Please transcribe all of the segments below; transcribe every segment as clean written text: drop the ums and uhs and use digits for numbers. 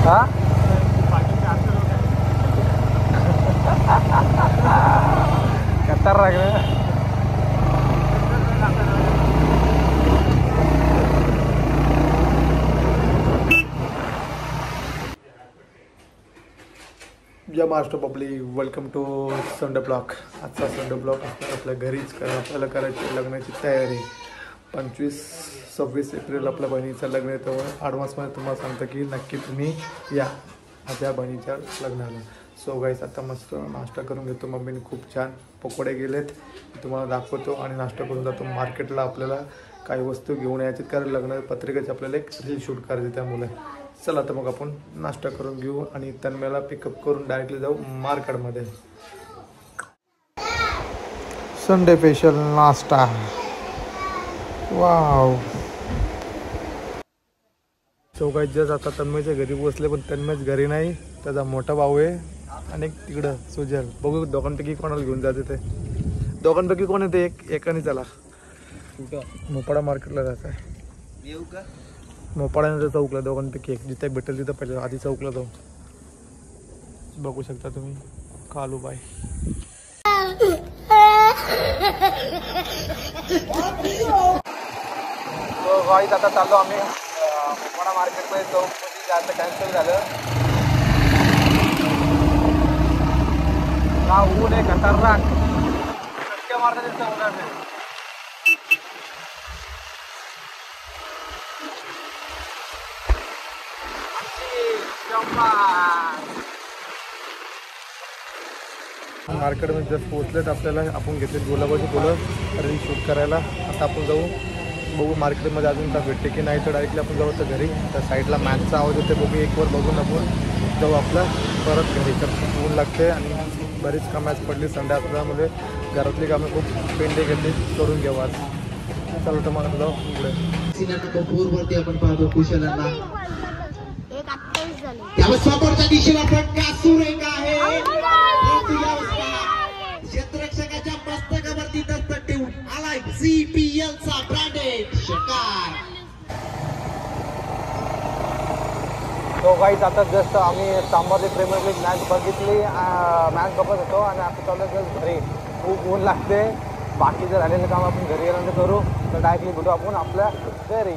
हाँ कतर रख रहे या Maharashtra public welcome to Sunday blog. आजचा संडे ब्लॉग आपल्या घरीच आपल्याला करायची लग्नाची तयारी। 25-26 एप्रिल आपल्या बहिणीचं लग्न आहे, तर ॲडव्हान्समध्ये तुम्हाला सांगतो की नक्की तुम्ही या माझ्या बहिणीच्या लग्नाला। सो गाईस आता मस्त नाश्ता करून घेतो। मम्मीने खूप छान पकोडे गेलेत, तुम्हाला दाखवतो आणि नाश्ता करून जातो मार्केटला। आपल्याला काही वस्तू घेऊन यायचे कारण लग्न पत्रिकेचे आपल्याला एक रील शूट करायचे, त्यामुळे चला तर मग आपण नाश्ता करून घेऊ आणि तन्मयला पिकअप करून डायरेक्टली जाऊ मार्केटमध्ये। संडे स्पेशल नाश्ता, वाव। चौघात जस आता तन्मयच्या घरी पोहोचले, पण तन्मयच घरी नाही, त्याचा मोठा भाऊ आहे आणि तिकडं सुजल। बघू दोघांपैकी कोणाला घेऊन जाते ते, दोघांपैकी कोण येते एकाने। चला मोपाडा मार्केटला जायचं आहे, येऊ का? मोपाड्यानंतर चौकला दोघांपैकी एक, जिथे भेटेल तिथं पहिले आधी चौकला जाऊ। बघू शकता तुम्ही कालूबाई। तो गाईत आता चाललो आम्ही मोपाडा मार्केटमध्ये, चौकमध्ये जायचं कॅन्सल झालं। का ऊन आहे खतरनाक, चटके मारता तिथं उन्हाने। मार्केटमध्ये जस्ट पोहोचलेत, आपल्याला आपण घेतले गुलाबाची फुलं रील शूट करायला। आता आपण जाऊ, बघू मार्केटमध्ये अजून का भेटते की नाही, तर डायरेक्टली आपण जाऊ तर घरी। तर साईडला मॅचचा आवाज येते, बघू एक वर बघून आपण जाऊ आपलं परत घरी। तर खूप ऊन लागते आणि बरीच कामं पडली संडे असल्यामुळे, घरातली कामं खूप पेंडे घेतली, करून घेऊ आज। चला तर मग जाऊ पुढे। आपण पाहतो कुशलांना समोरच्या दिशेला फटका सुरेख आहे, क्षेत्ररक्षकाच्या मस्तकावरती दस्तक ठेवून आलाय CPL चा ब्रँडेड षटकार। तो गाईज आता जस्ट आम्ही सांबारली प्रीमियर लीग मॅच बघितली, मॅच बघत होतो आणि आता चालू जस्ट घरी। खूप ऊन लागते, बाकी जर राहिलेलं काम आपण घरी गेल्यानंतर करू, तर डायरेक्टली भेटू आपण आपल्या घरी।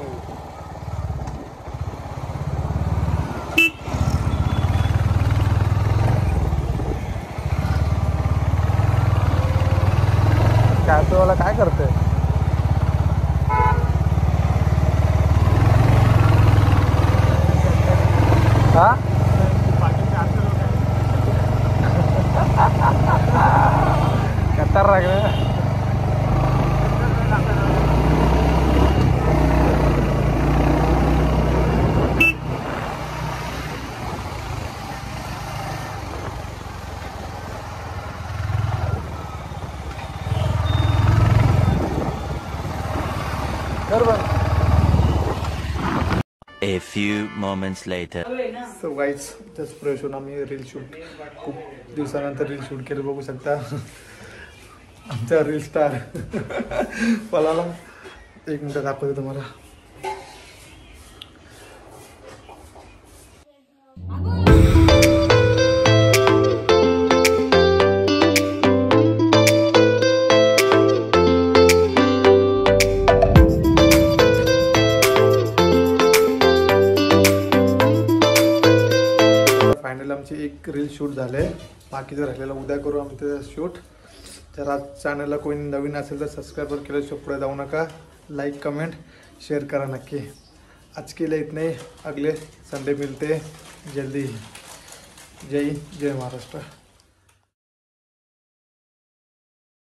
कॅफेवाला काय करते? हा खतरनाक आहे। A few moments later. So guys, just fresh होऊन आम्ही रील शूट, खूप दिवसानंतर रील शूट केलं, बघू शकता आमचा रील स्टार पलाला। एक मिनिट दाखवतो तुम्हाला। फायनल आमची एक रील शूट झाले, बाकीचं राहिलेलं उद्या करू आम्ही ते शूट। जर आज चॅनलला कोणी नवीन असेल तर सबस्क्राईब केल्याशिवाय पुढे जाऊ नका, लाईक कमेंट शेयर करा नक्की। आज के लिए इतने, अगले संडे मिलते जल्दी। जय हिंद, जय महाराष्ट्र।